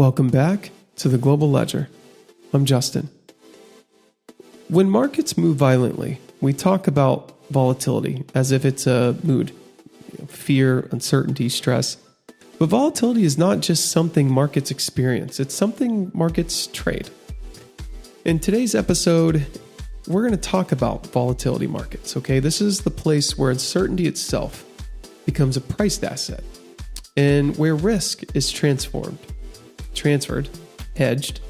Welcome back to the Global Ledger. I'm Justin. When markets move violently, we talk about volatility as if it's a mood, fear, uncertainty, stress. But volatility is not just something markets experience, it's something markets trade. In today's episode, we're going to talk about volatility markets, okay? This is the place where uncertainty itself becomes a priced asset and where risk is transferred, hedged,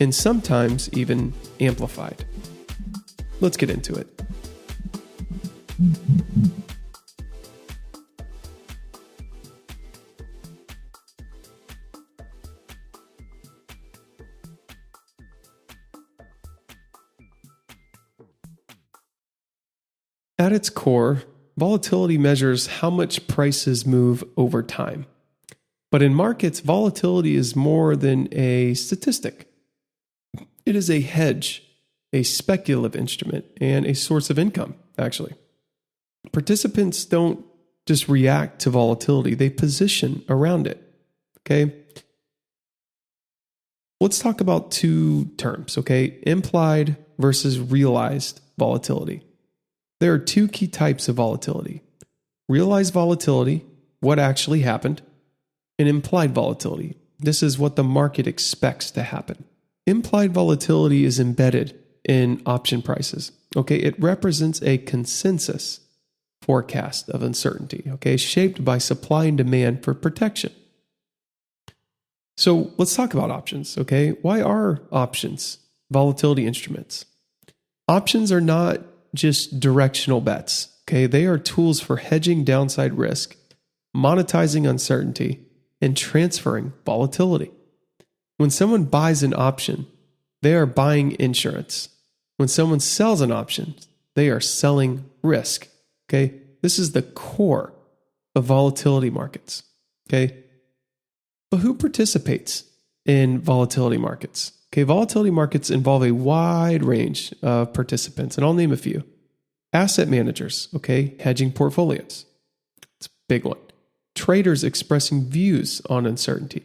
and sometimes even amplified. Let's get into it. At its core, volatility measures how much prices move over time. But in markets, volatility is more than a statistic. It is a hedge, a speculative instrument, and a source of income, actually. Participants don't just react to volatility, they position around it. Okay? Let's talk about two terms, okay? Implied versus realized volatility. There are two key types of volatility. Realized volatility, what actually happened, and implied volatility. This is what the market expects to happen. Implied volatility is embedded in option prices. Okay, it represents a consensus forecast of uncertainty, okay, shaped by supply and demand for protection. So let's talk about options, okay? Why are options volatility instruments? Options are not just directional bets, okay? They are tools for hedging downside risk, monetizing uncertainty, and transferring volatility. When someone buys an option, they are buying insurance. When someone sells an option, they are selling risk. Okay? This is the core of volatility markets. Okay? But who participates in volatility markets? Okay, volatility markets involve a wide range of participants, and I'll name a few. Asset managers, okay, hedging portfolios. It's a big one. Traders expressing views on uncertainty.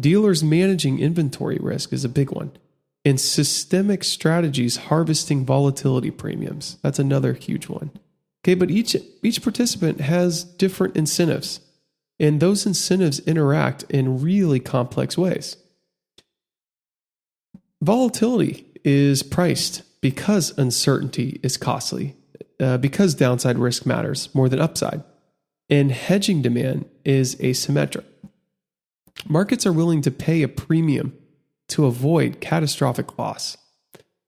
Dealers managing inventory risk is a big one. And systemic strategies harvesting volatility premiums. That's another huge one. Okay, but each participant has different incentives, and those incentives interact in really complex ways. Volatility is priced because uncertainty is costly, because downside risk matters more than upside. And hedging demand is asymmetric. Markets are willing to pay a premium to avoid catastrophic loss.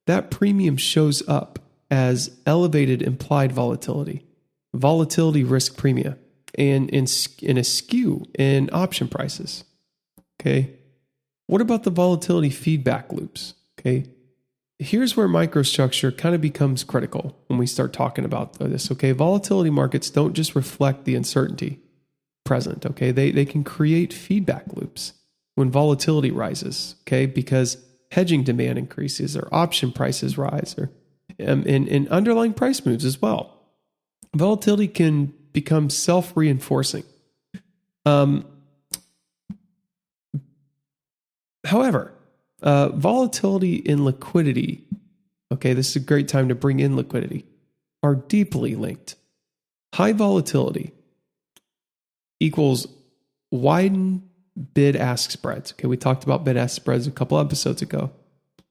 That premium shows up as elevated implied volatility, volatility risk premia, and in a skew in option prices. Okay. What about the volatility feedback loops? Okay. Here's where microstructure kind of becomes critical when we start talking about this. Okay. Volatility markets don't just reflect the uncertainty present. Okay. They can create feedback loops when volatility rises. Okay. Because hedging demand increases or option prices rise or and underlying price moves as well. Volatility can become self-reinforcing. However, volatility and liquidity, okay, this is a great time to bring in liquidity, are deeply linked. High volatility equals widened bid-ask spreads. Okay, we talked about bid-ask spreads a couple episodes ago.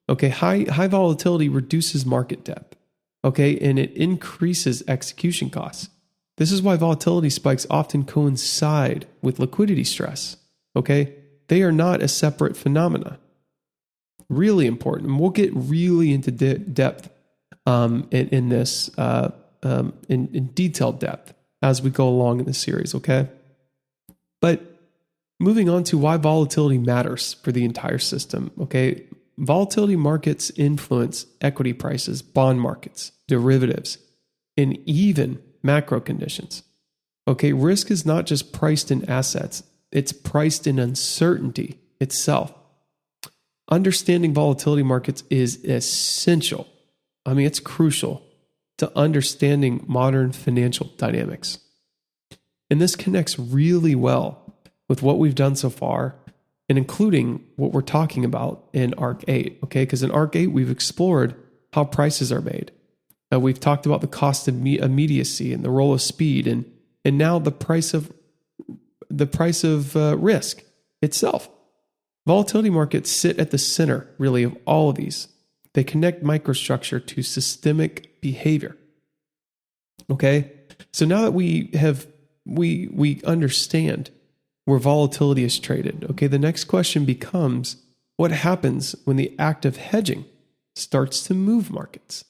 Okay, high volatility reduces market depth. Okay, and it increases execution costs. This is why volatility spikes often coincide with liquidity stress. Okay, they are not a separate phenomena. Really important. And we'll get really into depth in this, in detailed depth as we go along in the series, okay? But moving on to why volatility matters for the entire system, okay? Volatility markets influence equity prices, bond markets, derivatives, and even macro conditions. Okay, risk is not just priced in assets, it's priced in uncertainty itself. Understanding volatility markets is essential. I mean, it's crucial to understanding modern financial dynamics. And this connects really well with what we've done so far and including what we're talking about in Arc 8, okay? Because in Arc 8, we've explored how prices are made. We've talked about the cost of immediacy and the role of speed, and now the price of risk itself. Volatility markets sit at the center, really, of all of these. They connect microstructure to systemic behavior. Okay, so now that we understand where volatility is traded, okay, the next question becomes, what happens when the act of hedging starts to move markets?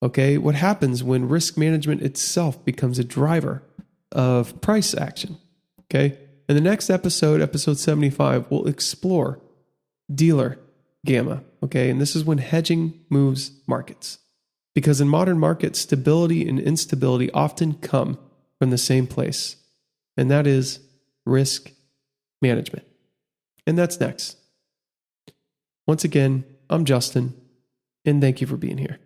Okay, what happens when risk management itself becomes a driver of price action? Okay, in the next episode, episode 75, we'll explore dealer gamma. Okay, and this is when hedging moves markets. Because in modern markets, stability and instability often come from the same place, and that is risk management. And that's next. Once again, I'm Justin, and thank you for being here.